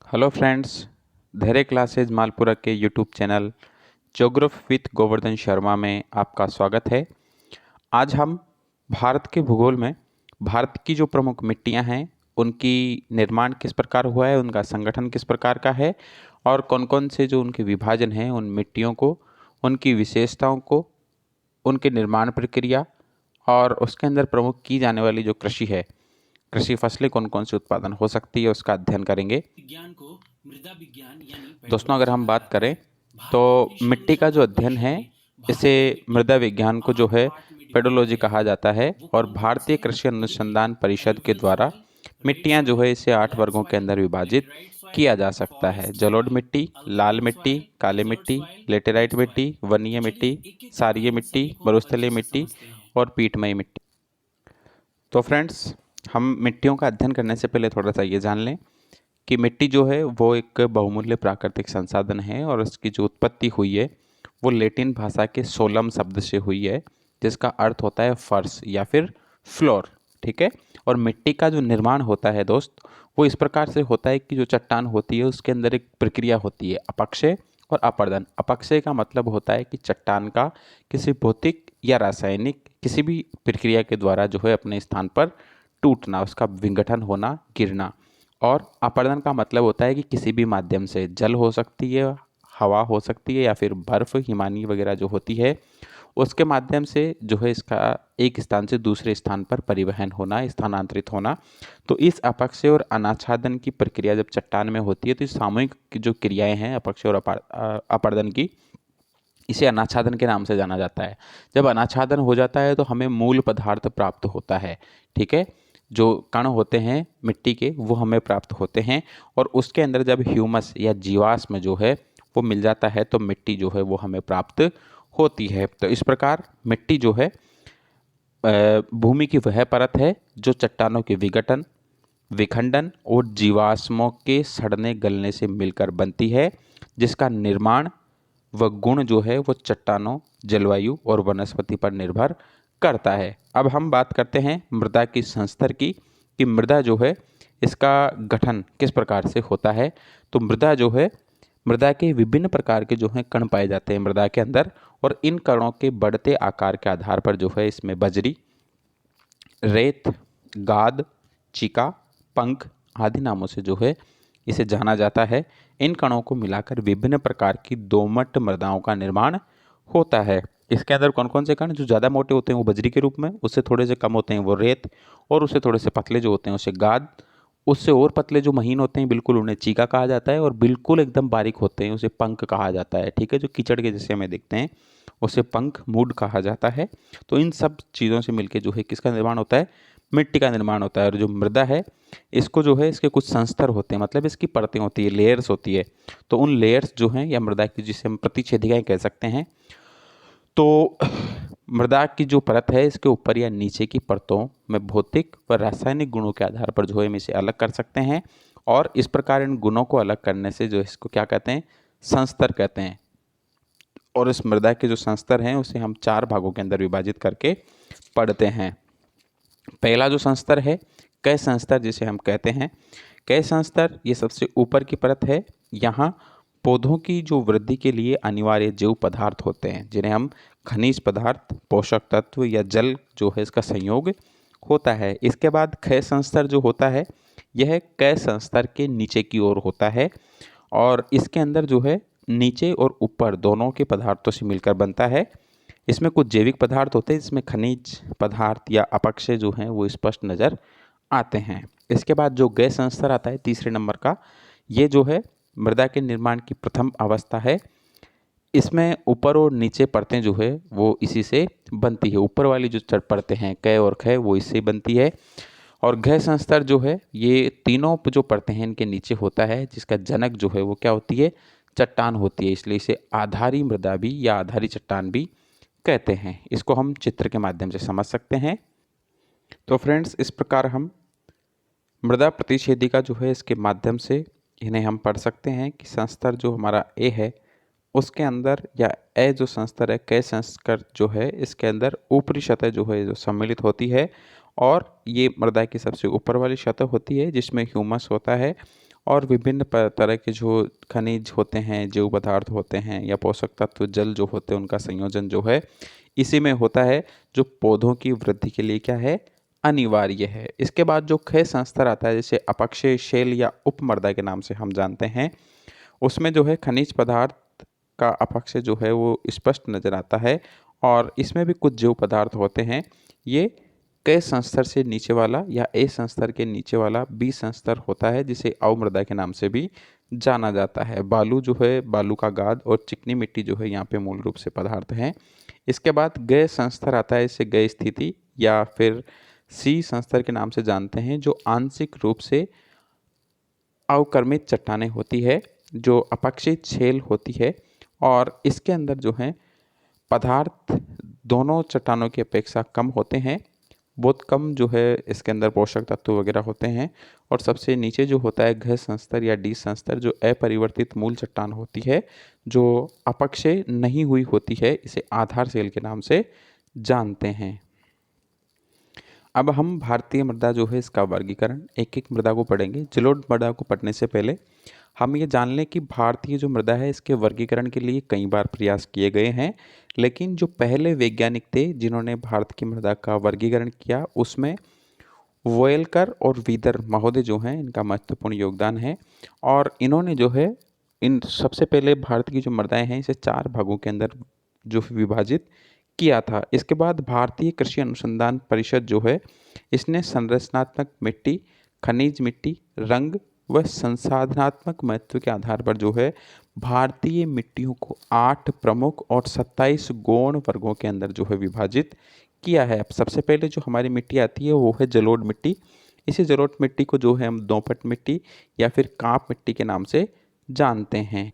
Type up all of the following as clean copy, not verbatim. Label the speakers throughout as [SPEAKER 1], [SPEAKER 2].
[SPEAKER 1] Hello friends, धैर्य classes Malpura के YouTube channel geography with Govardhan Sharma में आपका स्वागत है। आज हम भारत के भूगोल में भारत की जो प्रमुख मिट्टियां हैं उनकी निर्माण किस प्रकार हुआ है, उनका संगठन किस प्रकार का है और कौन कौन से जो उनके विभाजन हैं उन मिट्टियों को, उनकी विशेषताओं को, उनके निर्माण प्रक्रिया और उसके अंदर प्रमुख की जाने वाली जो कृषि है, कृषि फसलें कौन कौन सी उत्पादन हो सकती है उसका अध्ययन करेंगे।
[SPEAKER 2] विज्ञान को मृदा विज्ञान यानी
[SPEAKER 1] दोस्तों, अगर
[SPEAKER 2] पेडोलॉजी
[SPEAKER 1] हम
[SPEAKER 2] कहा
[SPEAKER 1] बात
[SPEAKER 2] जाता
[SPEAKER 1] करें
[SPEAKER 2] है।
[SPEAKER 1] तो
[SPEAKER 2] भारतीय कृषि
[SPEAKER 1] मिट्टी का जो
[SPEAKER 2] अनुसंधान
[SPEAKER 1] अध्ययन
[SPEAKER 2] परिषद
[SPEAKER 1] है
[SPEAKER 2] ने
[SPEAKER 1] इसे
[SPEAKER 2] भारत की मिट्टी
[SPEAKER 1] मृदा
[SPEAKER 2] को
[SPEAKER 1] विज्ञान को जो
[SPEAKER 2] 8
[SPEAKER 1] है
[SPEAKER 2] पार्ट में डिवाइड
[SPEAKER 1] पेडोलॉजी
[SPEAKER 2] किया
[SPEAKER 1] कहा
[SPEAKER 2] है।
[SPEAKER 1] जाता है
[SPEAKER 2] वो
[SPEAKER 1] और
[SPEAKER 2] कौन कौन से
[SPEAKER 1] भारतीय
[SPEAKER 2] हैं
[SPEAKER 1] कृषि
[SPEAKER 2] देखिए।
[SPEAKER 1] अनुसंधान परिषद के
[SPEAKER 2] एलुवियल
[SPEAKER 1] द्वारा
[SPEAKER 2] सॉइल, रेड
[SPEAKER 1] मिट्टियां जो
[SPEAKER 2] सॉइल,
[SPEAKER 1] है इसे 8
[SPEAKER 2] ब्लैक
[SPEAKER 1] वर्गों के
[SPEAKER 2] सॉइल,
[SPEAKER 1] अंदर विभाजित
[SPEAKER 2] लेटेराइट सॉइल,
[SPEAKER 1] किया जा सकता है।
[SPEAKER 2] फॉरेस्ट
[SPEAKER 1] जलोढ़
[SPEAKER 2] सॉइल,
[SPEAKER 1] मिट्टी, लाल
[SPEAKER 2] अल्कलाइन
[SPEAKER 1] मिट्टी,
[SPEAKER 2] सॉइल,
[SPEAKER 1] काली
[SPEAKER 2] डेजर्ट
[SPEAKER 1] मिट्टी,
[SPEAKER 2] सॉइल,
[SPEAKER 1] लेटेराइट
[SPEAKER 2] रेड
[SPEAKER 1] मिट्टी,
[SPEAKER 2] सॉइल।
[SPEAKER 1] वनीय
[SPEAKER 2] तो
[SPEAKER 1] मिट्टी,
[SPEAKER 2] चलिए एक एक करके
[SPEAKER 1] क्षारीय
[SPEAKER 2] इन
[SPEAKER 1] मिट्टी,
[SPEAKER 2] सभी को अब अच्छे
[SPEAKER 1] मरुस्थलीय
[SPEAKER 2] से
[SPEAKER 1] मिट्टी
[SPEAKER 2] समझते हैं।
[SPEAKER 1] और पीठमयी मिट्टी। तो फ्रेंड्स, हम मिट्टियों का अध्ययन करने से पहले थोड़ा सा ये जान लें कि मिट्टी जो है वो एक बहुमूल्य प्राकृतिक संसाधन है और इसकी जो उत्पत्ति हुई है वो लैटिन भाषा के सोलम शब्द से हुई है, जिसका अर्थ होता है फर्श या फिर फ्लोर। ठीक है। और मिट्टी का जो निर्माण होता है दोस्त, वो इस प्रकार से होता है कि जो चट्टान होती है उसके अंदर एक प्रक्रिया होती है, अपक्षय और अपर्दन। अपक्षय का मतलब होता है कि चट्टान का किसी भौतिक या रासायनिक किसी भी प्रक्रिया के द्वारा जो है अपने स्थान पर टूटना, उसका विघटन होना, गिरना। और अपर्दन का मतलब होता है कि किसी भी माध्यम से, जल हो सकती है, हवा हो सकती है या फिर बर्फ हिमानी वगैरह जो होती है उसके माध्यम से जो है इसका एक स्थान से दूसरे स्थान पर परिवहन होना, स्थानांतरित होना। तो इस अपक्षय और अनाच्छादन की प्रक्रिया जब चट्टान में होती है तो इस सामूहिक की जो क्रियाएं हैं अपक्षय और अपर्दन की, इसे अनाच्छादन के नाम से जाना जाता है। जब अनाच्छादन हो जाता है तो हमें मूल पदार्थ प्राप्त होता है। ठीक है। जो कण होते हैं मिट्टी के वो हमें प्राप्त होते हैं और उसके अंदर जब ह्यूमस या जीवाश्म जो है वो मिल जाता है तो मिट्टी जो है वो हमें प्राप्त होती है। तो इस प्रकार मिट्टी जो है भूमि की वह परत है जो चट्टानों के विघटन, विखंडन और जीवाश्मों के सड़ने गलने से मिलकर बनती है, जिसका निर्माण व गुण जो है वो चट्टानों, जलवायु और वनस्पति पर निर्भर करता है। अब हम बात करते हैं मृदा की संस्तर की, कि मृदा जो है इसका गठन किस प्रकार से होता है। तो मृदा जो है, मृदा के विभिन्न प्रकार के जो हैं कण पाए जाते हैं मृदा के अंदर, और इन कणों के बढ़ते आकार के आधार पर जो है इसमें बजरी, रेत, गाद, चिका, पंख आदि नामों से जो है इसे जाना जाता है। इन कणों को मिलाकर विभिन्न प्रकार की दोमट मृदाओं का निर्माण होता है। इसके अंदर कौन कौन से कण जो ज़्यादा मोटे होते हैं वो बजरी के रूप में, उससे थोड़े से कम होते हैं वो रेत, और उससे थोड़े से पतले जो होते हैं उसे गाद, उससे और पतले जो महीन होते हैं बिल्कुल उन्हें चीका कहा जाता है, और बिल्कुल एकदम बारीक होते हैं उसे पंख कहा जाता है। ठीक है। जो कीचड़ के जैसे हमें दिखते हैं उसे पंख, मूड कहा जाता है। तो इन सब चीज़ों से मिलकर जो है किसका निर्माण होता है, मिट्टी का निर्माण होता है। और जो मृदा है इसको जो है इसके कुछ संस्तर होते हैं, मतलब इसकी परतें होती है, लेयर्स होती है। तो उन लेयर्स जो हैं या मृदा की, जिसे हम प्रतिच्छेदिकाएं कह सकते हैं, तो मृदा की जो परत है इसके ऊपर या नीचे की परतों में भौतिक व रासायनिक गुणों के आधार पर जो है हम इसे अलग कर सकते हैं। और इस प्रकार इन गुणों को अलग करने से जो इसको क्या कहते हैं, संस्तर कहते हैं। और इस मृदा के जो संस्तर हैं उसे हम 4 भागों के अंदर विभाजित करके पढ़ते हैं। पहला जो संस्तर है कय संस्तर, जिसे हम कहते हैं कय संस्तर, ये सबसे ऊपर की परत है। यहाँ पौधों की जो वृद्धि के लिए अनिवार्य जैव पदार्थ होते हैं, जिन्हें हम खनिज पदार्थ, पोषक तत्व या जल जो है इसका संयोग होता है। इसके बाद क्षय संस्तर जो होता है यह कय संस्तर के नीचे की ओर होता है, और इसके अंदर जो है नीचे और ऊपर दोनों के पदार्थों से मिलकर बनता है। इसमें कुछ जैविक पदार्थ होते हैं जिसमें खनिज पदार्थ या अपक्षय जो हैं वो स्पष्ट नज़र आते हैं। इसके बाद जो गैस संस्तर आता है तीसरे नंबर का, ये जो है मृदा के निर्माण की प्रथम अवस्था है। इसमें ऊपर और नीचे परतें जो है वो इसी से बनती है। ऊपर वाली जो परतें हैं क और ख वो इससे बनती है। और घय संस्तर जो है ये तीनों जो परतें हैं इनके नीचे होता है, जिसका जनक जो है वो क्या होती है, चट्टान होती है। इसलिए इसे आधारी मृदा भी या आधारी चट्टान भी कहते हैं। इसको हम चित्र के माध्यम से समझ सकते हैं। तो फ्रेंड्स, इस प्रकार हम मृदा प्रतिच्छेदिका जो है इसके माध्यम से इन्हें हम पढ़ सकते हैं कि संस्तर जो हमारा ए है उसके अंदर, या ए जो संस्तर है, कै संस्कर जो है इसके अंदर ऊपरी सतह जो है जो सम्मिलित होती है, और ये मृदा की सबसे ऊपर वाली सतह होती है जिसमें ह्यूमस होता है। और विभिन्न तरह के जो खनिज होते हैं, जैव पदार्थ होते हैं या पोषक तत्व जल जो होते हैं, उनका संयोजन जो है इसी में होता है, जो पौधों की वृद्धि के लिए क्या है, अनिवार्य है। इसके बाद जो क्षय संस्तर आता है, जैसे अपक्षय शेल या उपमृदा के नाम से हम जानते हैं, उसमें जो है खनिज पदार्थ का अपक्षय जो है वो स्पष्ट नजर आता है और इसमें भी कुछ जैव पदार्थ होते हैं। ये क संस्तर से नीचे वाला या ए संस्तर के नीचे वाला बी संस्तर होता है, जिसे अवमृदा के नाम से भी जाना जाता है। बालू जो है, बालू का गाद और चिकनी मिट्टी जो है यहाँ पे मूल रूप से पदार्थ हैं। इसके बाद ग संस्तर आता है, इसे ग स्थिति या फिर सी संस्तर के नाम से जानते हैं, जो आंशिक रूप से अवक्रमित चट्टानें होती है, जो अपक्षित छेल होती है और इसके अंदर जो है पदार्थ दोनों चट्टानों की अपेक्षा कम होते हैं, बहुत कम जो है इसके अंदर पोषक तत्व वगैरह होते हैं। और सबसे नीचे जो होता है घ संस्तर या डी संस्तर, जो अपरिवर्तित मूल चट्टान होती है, जो अपक्षय नहीं हुई होती है, इसे आधार सेल के नाम से जानते हैं। अब हम भारतीय मृदा जो है इसका वर्गीकरण एक एक मृदा को पढ़ेंगे। जलोढ़ मृदा को पढ़ने से पहले हम ये जान लें कि भारतीय जो मृदा है इसके वर्गीकरण के लिए कई बार प्रयास किए गए हैं, लेकिन जो पहले वैज्ञानिक थे जिन्होंने भारत की मृदा का वर्गीकरण किया, उसमें वोयलकर और वीदर महोदय जो हैं, इनका महत्वपूर्ण योगदान है। और इन्होंने जो है इन सबसे पहले भारत की जो मृदाएं हैं इसे 4 भागों के अंदर जो विभाजित किया था। इसके बाद भारतीय कृषि अनुसंधान परिषद जो है, इसने संरचनात्मक मिट्टी, खनिज मिट्टी, रंग व संसाधनात्मक महत्व के आधार पर जो है भारतीय मिट्टियों को 8 प्रमुख और 27 गौण वर्गों के अंदर जो है विभाजित किया है। अब सबसे पहले जो हमारी मिट्टी आती है वो है जलोढ़ मिट्टी। इसी जलोढ़ मिट्टी को जो है हम दोमट मिट्टी या फिर कांप मिट्टी के नाम से जानते हैं।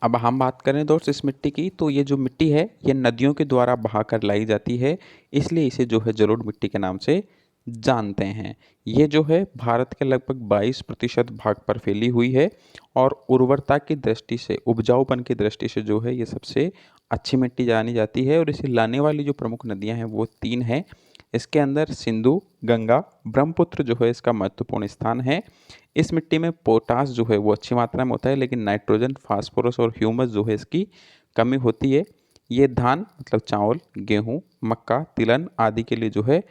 [SPEAKER 1] अब हम बात करें दोस्त इस मिट्टी की, तो ये जो मिट्टी है ये नदियों के द्वारा बहाकर लाई जाती है, इसलिए इसे जो है जलोढ़ मिट्टी के नाम से जानते हैं। ये जो है भारत के लगभग 22% भाग पर फैली हुई है और उर्वरता की दृष्टि से, उपजाऊपन की दृष्टि से जो है ये सबसे अच्छी मिट्टी जानी जाती है। और इसे लाने वाली जो प्रमुख नदियां हैं वो 3 हैं। इसके अंदर सिंधु, गंगा, ब्रह्मपुत्र जो है इसका महत्वपूर्ण स्थान है। इस मिट्टी में पोटास जो है वो अच्छी मात्रा में होता है, लेकिन नाइट्रोजन, फास्फोरस और ह्यूमस जो है इसकी कमी होती है। ये धान मतलब चावल, गेहूँ, मक्का, तिलहन आदि के लिए जो है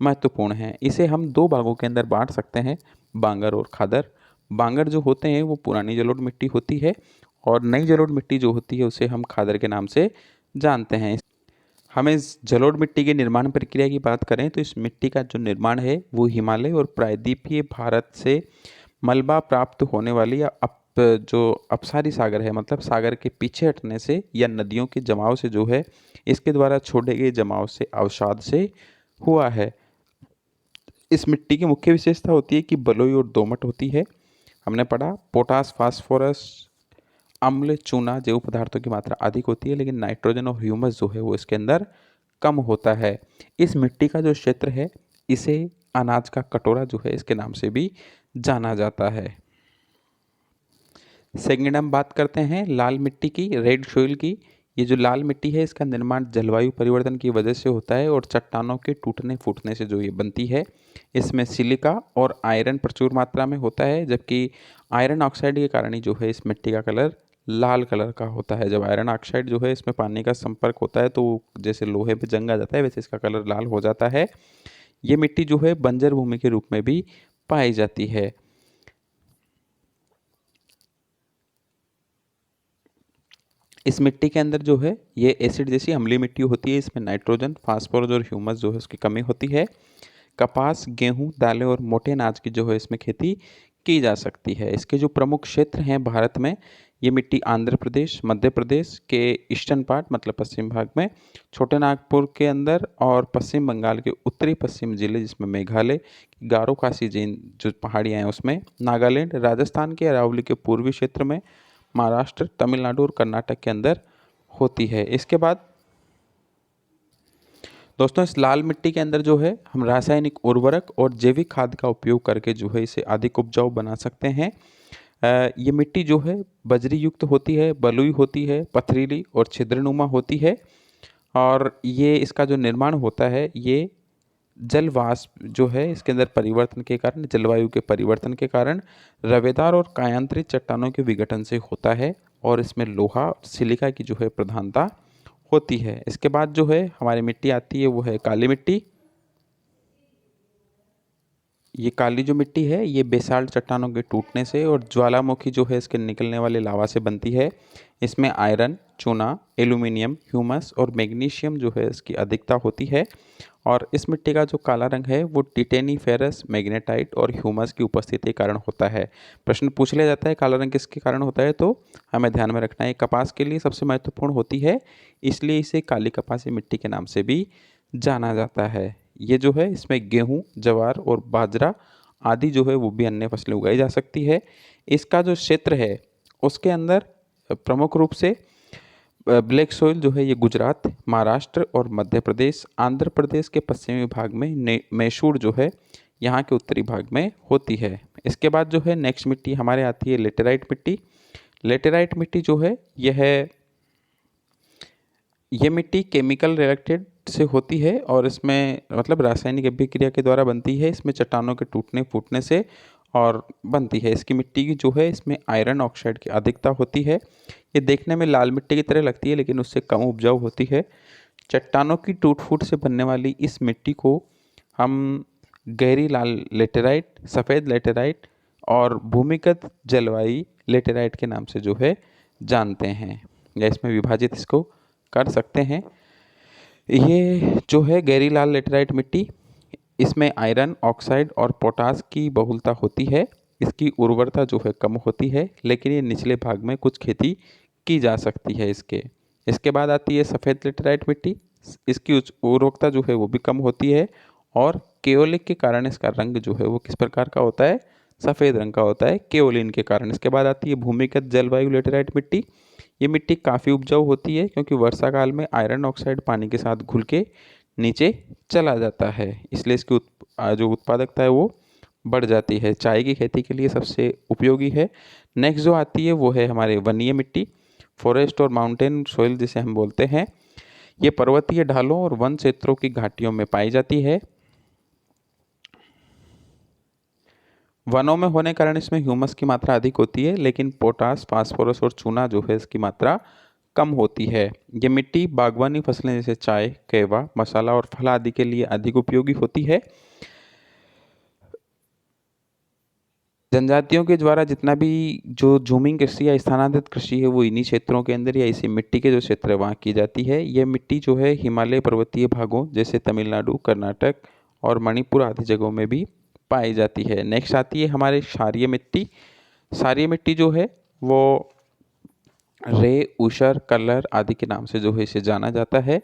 [SPEAKER 1] महत्वपूर्ण है। इसे हम 2 भागों के अंदर बांट सकते हैं, बांगर और खादर। बांगर जो होते हैं वो पुरानी जलोढ़ मिट्टी होती है और नई जलोढ़ मिट्टी जो होती है उसे हम खादर के नाम से जानते हैं। हमें इस जलोढ़ मिट्टी के निर्माण प्रक्रिया की बात करें तो इस मिट्टी का जो निर्माण है वो हिमालय और प्रायद्वीपीय भारत से मलबा प्राप्त होने वाली या जो अपसारी सागर है, मतलब सागर के पीछे हटने से या नदियों के जमाव से जो है इसके द्वारा छोड़े गए जमाव से, अवसाद से हुआ है। इस मिट्टी की मुख्य विशेषता होती है कि बलुई और दोमट होती है। हमने पढ़ा पोटास, फास्फोरस, अम्ल, चूना जैव पदार्थों की मात्रा अधिक होती है, लेकिन नाइट्रोजन और ह्यूमस जो है वो इसके अंदर कम होता है। इस मिट्टी का जो क्षेत्र है इसे अनाज का कटोरा जो है इसके नाम से भी जाना जाता है। सेकंड हम बात करते हैं लाल मिट्टी की, रेड सोइल की। ये जो लाल मिट्टी है इसका निर्माण जलवायु परिवर्तन की वजह से होता है और चट्टानों के टूटने फूटने से जो ये बनती है। इसमें सिलिका और आयरन प्रचुर मात्रा में होता है, जबकि आयरन ऑक्साइड के कारण ही जो है इस मिट्टी का कलर लाल कलर का होता है। जब आयरन ऑक्साइड जो है इसमें पानी का संपर्क होता है तो जैसे लोहे पे जंग आ जाता है, वैसे इसका कलर लाल हो जाता है। ये मिट्टी जो है बंजर भूमि के रूप में भी पाई जाती है। इस मिट्टी के अंदर जो है ये एसिड जैसी अम्लीय मिट्टी होती है, इसमें नाइट्रोजन, फास्फोरस और ह्यूमस जो है उसकी कमी होती है। कपास, गेहूं, दालें और मोटे अनाज की जो है इसमें खेती की जा सकती है। इसके जो प्रमुख क्षेत्र हैं भारत में, ये मिट्टी आंध्र प्रदेश, मध्य प्रदेश के ईस्टर्न पार्ट मतलब पश्चिम भाग में, छोटे नागपुर के अंदर और पश्चिम बंगाल के उत्तरी पश्चिम जिले जिसमें मेघालय, गारो खासी जैन जो पहाड़ियाँ हैं उसमें, नागालैंड, राजस्थान के अरावली के पूर्वी क्षेत्र में, महाराष्ट्र, तमिलनाडु और कर्नाटक के अंदर होती है। इसके बाद दोस्तों इस लाल मिट्टी के अंदर जो है हम रासायनिक उर्वरक और जैविक खाद का उपयोग करके जो है इसे अधिक उपजाऊ बना सकते हैं। ये मिट्टी जो है बजरी युक्त होती है, बलुई होती है, पथरीली और छिद्रनुमा होती है और ये इसका जो निर्माण होता है ये जल वाष्प जो है इसके अंदर परिवर्तन के कारण, जलवायु के परिवर्तन के कारण रवेदार और कायांतरित चट्टानों के विघटन से होता है और इसमें लोहा और सिलिका की जो है प्रधानता होती है। इसके बाद जो है हमारी मिट्टी आती है वो है काली मिट्टी। ये काली जो मिट्टी है ये बेसाल्ट चट्टानों के टूटने से और ज्वालामुखी जो है इसके निकलने वाले लावा से बनती है। इसमें आयरन, चूना, एल्यूमिनियम, ह्यूमस और मैग्नीशियम जो है इसकी अधिकता होती है। और इस मिट्टी का जो काला रंग है वो टिटेनीफेरस, मैग्नेटाइट और ह्यूमस की उपस्थिति के कारण होता है। प्रश्न पूछ लिया जाता है काला रंग किसके कारण होता है, तो हमें ध्यान में रखना है कपास के लिए सबसे महत्वपूर्ण होती है, इसलिए इसे काली कपासी मिट्टी के नाम से भी जाना जाता है। ये जो है इसमें गेहूँ, ज्वार और बाजरा आदि जो है वो भी अन्य फसलें उगाई जा सकती है। इसका जो क्षेत्र है उसके अंदर प्रमुख रूप से ब्लैक सोइल जो है ये गुजरात, महाराष्ट्र और मध्य प्रदेश, आंध्र प्रदेश के पश्चिमी भाग में मैसूर जो है यहाँ के उत्तरी भाग में होती है। इसके बाद जो है नेक्स्ट मिट्टी हमारे आती है लेटेराइट मिट्टी। लेटेराइट मिट्टी जो है ये मिट्टी केमिकल रिएक्टेड से होती है और इसमें मतलब रासायनिक अभिक्रिया के द्वारा बनती है। इसमें चट्टानों के टूटने फूटने से और बनती है। इसकी मिट्टी की जो है इसमें आयरन ऑक्साइड की अधिकता होती है। ये देखने में लाल मिट्टी की तरह लगती है लेकिन उससे कम उपजाऊ होती है। चट्टानों की टूट फूट से बनने वाली इस मिट्टी को हम गहरी लाल लेटेराइट, सफ़ेद लेटेराइट और भूमिगत जलवायु लेटेराइट के नाम से जो है जानते हैं, या इसमें विभाजित इसको कर सकते हैं। ये जो है गहरी लाल लेटेराइट मिट्टी, इसमें आयरन ऑक्साइड और पोटास की बहुलता होती है। इसकी उर्वरता जो है कम होती है लेकिन ये निचले भाग में कुछ खेती की जा सकती है इसके बाद आती है सफ़ेद लेटेराइट मिट्टी। इसकी उर्वरता जो है वो भी कम होती है और केओलिक के कारण इसका रंग जो है वो किस प्रकार का होता है, सफ़ेद रंग का होता है केओलिन के कारण। इसके बाद आती है भूमिगत जलवायु लेटेराइट मिट्टी। ये मिट्टी काफ़ी उपजाऊ होती है क्योंकि वर्षा काल में आयरन ऑक्साइड पानी के साथ घुल के नीचे चला जाता है, इसलिए इसकी जो उत्पादकता है वो बढ़ जाती है। चाय की खेती के लिए सबसे उपयोगी है। नेक्स्ट जो आती है वो है हमारे वनीय मिट्टी, फॉरेस्ट और माउंटेन सॉइल जिसे हम बोलते हैं। ये पर्वतीय ढालों और वन क्षेत्रों की घाटियों में पाई जाती है। वनों में होने कारण इसमें ह्यूमस की मात्रा अधिक होती है लेकिन पोटास, फास्फोरस और चूना जो है इसकी मात्रा कम होती है। ये मिट्टी बागवानी फसलें जैसे चाय, कहवा, मसाला और फल आदि के लिए अधिक उपयोगी होती है। जनजातियों के द्वारा जितना भी जो झूमिंग कृषि या स्थानांतरित कृषि है वो इन्हीं क्षेत्रों के अंदर या इसी मिट्टी के जो क्षेत्र है वहाँ की जाती है। ये मिट्टी जो है हिमालय पर्वतीय भागों जैसे तमिलनाडु, कर्नाटक और मणिपुर आदि जगहों में भी पाई जाती है। नेक्स्ट आती है हमारे क्षारीय मिट्टी। क्षारीय मिट्टी जो है वो रे, ऊसर, कलर आदि के नाम से जो है इसे जाना जाता है।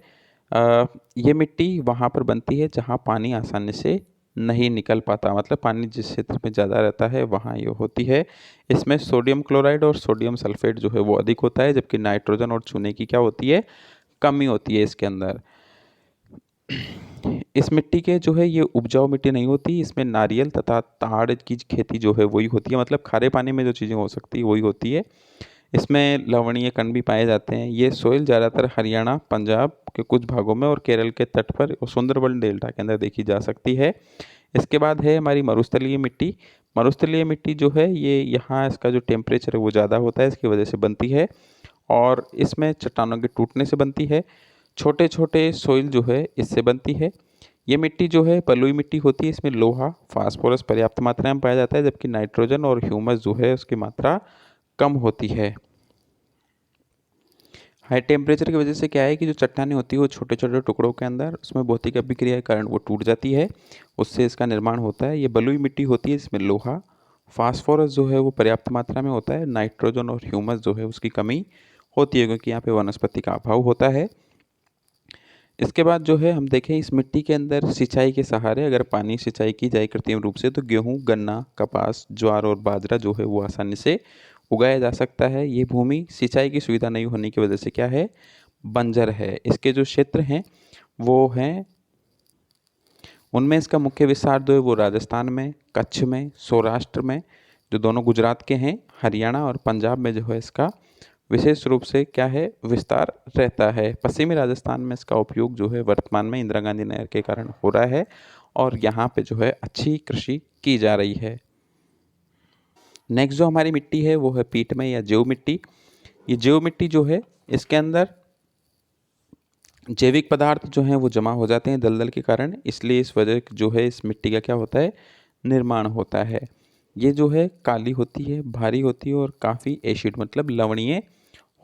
[SPEAKER 1] ये मिट्टी वहाँ पर बनती है जहाँ पानी आसानी से नहीं निकल पाता, मतलब पानी जिस क्षेत्र में ज़्यादा रहता है वहाँ ये होती है। इसमें सोडियम क्लोराइड और सोडियम सल्फेट जो है वो अधिक होता है जबकि नाइट्रोजन और चूने की क्या होती है, कमी होती है इसके अंदर। इस मिट्टी के जो है ये उपजाऊ मिट्टी नहीं होती, इसमें नारियल तथा ताड़ की खेती जो है वही होती है, मतलब खारे पानी में जो चीज़ें हो सकती है वही होती है। इसमें लवणीय कण भी पाए जाते हैं। ये सोइल ज़्यादातर हरियाणा, पंजाब के कुछ भागों में और केरल के तट पर और सुंदरबन डेल्टा के अंदर देखी जा सकती है। इसके बाद है हमारी मरुस्थलीय मिट्टी। मरुस्थलीय मिट्टी जो है ये यहाँ इसका जो टेम्परेचर है वो ज़्यादा होता है, इसकी वजह से बनती है और इसमें चट्टानों के टूटने से बनती है। छोटे छोटे सोइल जो है इससे बनती है। ये मिट्टी जो है बलुई मिट्टी होती है, इसमें लोहा, फास्फोरस पर्याप्त मात्रा में पाया जाता है जबकि नाइट्रोजन और ह्यूमस जो है उसकी मात्रा कम होती है। हाई टेम्परेचर की वजह से क्या है कि जो चट्टानें होती है वो छोटे छोटे टुकड़ों के अंदर उसमें भौतिक अभिक्रिया के कारण वो टूट जाती है, उससे इसका निर्माण होता है। ये बलुई मिट्टी होती है, इसमें लोहा, फास्फोरस जो है वो पर्याप्त मात्रा में होता है, नाइट्रोजन और ह्यूमस जो है उसकी कमी होती है क्योंकि यहाँ पे वनस्पति का अभाव होता है। इसके बाद जो है हम देखें इस मिट्टी के अंदर सिंचाई के सहारे अगर पानी सिंचाई की जाए कृत्रिम रूप से तो गेहूँ, गन्ना, कपास, ज्वार और बाजरा जो है वो आसानी से उगाया जा सकता है। ये भूमि सिंचाई की सुविधा नहीं होने की वजह से क्या है, बंजर है। इसके जो क्षेत्र हैं वो हैं, उनमें इसका मुख्य विस्तार जो है वो राजस्थान में, कच्छ में, सौराष्ट्र में जो दोनों गुजरात के हैं, हरियाणा और पंजाब में जो है इसका विशेष रूप से क्या है, विस्तार रहता है। पश्चिमी राजस्थान में इसका उपयोग जो है वर्तमान में इंदिरा गांधी नहर के कारण हो रहा है और यहाँ पे जो है अच्छी कृषि की जा रही है। नेक्स्ट जो हमारी मिट्टी है वो है पीटमय या जैव मिट्टी। ये जैव मिट्टी जो है इसके अंदर जैविक पदार्थ जो हैं वो जमा हो जाते हैं दलदल के कारण, इसलिए इस वजह जो है इस मिट्टी का क्या होता है, निर्माण होता है। ये जो है काली होती है, भारी होती है और काफ़ी एसिड मतलब लवणीय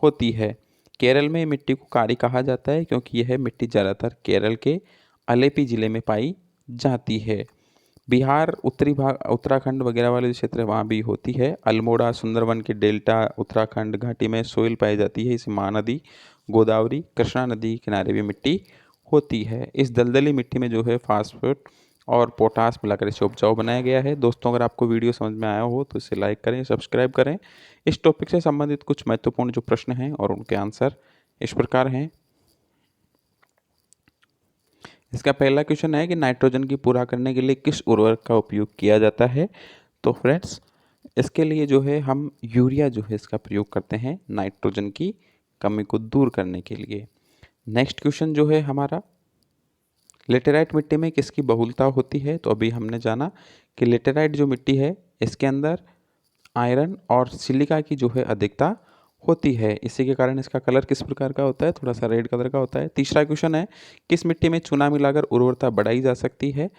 [SPEAKER 1] होती है। केरल में मिट्टी को कारी कहा जाता है क्योंकि यह मिट्टी ज़्यादातर केरल के अलेपी ज़िले में पाई जाती है। बिहार उत्तरी भाग उत्तराखंड वगैरह वाले जो क्षेत्र है वहाँ भी होती है। अल्मोड़ा सुंदरवन के डेल्टा उत्तराखंड घाटी में सोइल पाई जाती है। इसे महानदी गोदावरी कृष्णा नदी किनारे भी मिट्टी होती है। इस दलदली मिट्टी में जो है फास्फोरेट और पोटास मिलाकर इसे उपजाऊ बनाया गया है। दोस्तों अगर आपको वीडियो समझ में आया हो तो इसे लाइक करें, सब्सक्राइब करें। इस टॉपिक से संबंधित कुछ महत्वपूर्ण जो प्रश्न हैं और उनके आंसर इस प्रकार हैं। इसका पहला क्वेश्चन है कि नाइट्रोजन की पूरा करने के लिए किस उर्वरक का उपयोग किया जाता है। तो फ्रेंड्स इसके लिए जो है हम यूरिया जो है इसका प्रयोग करते हैं नाइट्रोजन की कमी को दूर करने के लिए। नेक्स्ट क्वेश्चन जो है हमारा, लेटेराइट मिट्टी में किसकी बहुलता होती है। तो अभी हमने जाना कि लेटेराइट जो मिट्टी है इसके अंदर आयरन और सिलिका की जो है अधिकता होती है, इसी के कारण इसका कलर किस प्रकार का होता है, थोड़ा सा रेड कलर का होता है। तीसरा क्वेश्चन है किस मिट्टी में चूना मिलाकर उर्वरता बढ़ाई जा सकती है।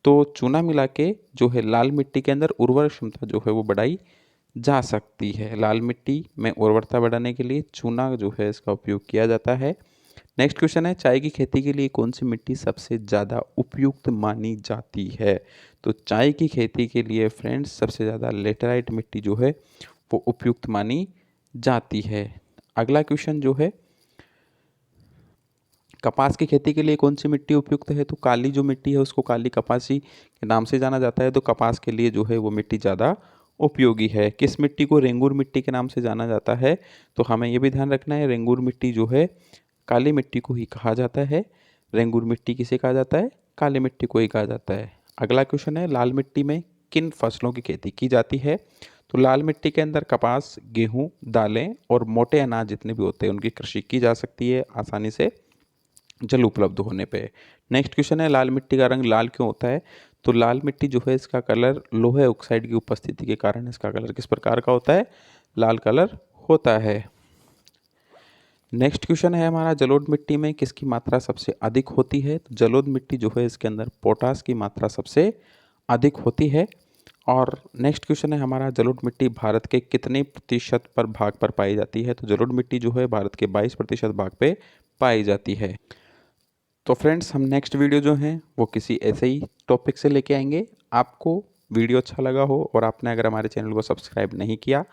[SPEAKER 1] तो चूना मिला के जो है लाल मिट्टी के अंदर उर्वर क्षमता जो है वो बढ़ाई जा सकती है। लाल मिट्टी में उर्वरता बढ़ाने के लिए चूना जो है इसका उपयोग किया जाता है। नेक्स्ट क्वेश्चन है चाय की खेती के लिए कौन सी मिट्टी सबसे ज़्यादा उपयुक्त मानी जाती है। तो चाय की खेती के लिए फ्रेंड्स सबसे ज़्यादा लेटेराइट मिट्टी जो है वो उपयुक्त मानी जाती है। अगला क्वेश्चन जो है कपास की खेती के लिए कौन सी मिट्टी उपयुक्त है। तो काली जो मिट्टी है उसको काली कपासी के नाम से जाना जाता है, तो कपास के लिए जो है वो मिट्टी ज़्यादा उपयोगी है। किस मिट्टी को रेंगूर मिट्टी के नाम से जाना जाता है। तो हमें ये भी ध्यान रखना है रेंगूर मिट्टी जो है काली मिट्टी को ही कहा जाता है। रेंगूर मिट्टी किसे कहा जाता है, काली मिट्टी को ही कहा जाता है। अगला क्वेश्चन है लाल मिट्टी में किन फसलों की खेती की जाती है। तो लाल मिट्टी के अंदर कपास, गेहूं, दालें और मोटे अनाज जितने भी होते हैं उनकी कृषि की जा सकती है आसानी से जल उपलब्ध होने पे। नेक्स्ट क्वेश्चन है लाल मिट्टी का रंग लाल क्यों होता है। तो लाल मिट्टी जो है इसका कलर लोहे ऑक्साइड की उपस्थिति के कारण इसका कलर किस प्रकार का होता है, लाल कलर होता है। नेक्स्ट क्वेश्चन है हमारा जलोढ़ मिट्टी में किसकी मात्रा सबसे अधिक होती है। तो जलोढ़ मिट्टी जो है इसके अंदर पोटास की मात्रा सबसे अधिक होती है। और नेक्स्ट क्वेश्चन है हमारा जलोढ़ मिट्टी भारत के कितने प्रतिशत पर भाग पर पाई जाती है। तो जलोढ़ मिट्टी जो है भारत के 22% भाग पे पाई जाती है। तो फ्रेंड्स हम नेक्स्ट वीडियो जो हैं वो किसी ऐसे ही टॉपिक से लेके आएंगे। आपको वीडियो अच्छा लगा हो और आपने अगर हमारे चैनल को सब्सक्राइब नहीं किया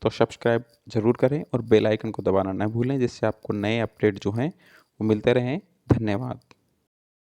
[SPEAKER 1] तो सब्सक्राइब ज़रूर करें और बेल आइकन को दबाना न भूलें, जिससे आपको नए अपडेट जो हैं वो मिलते रहें। धन्यवाद।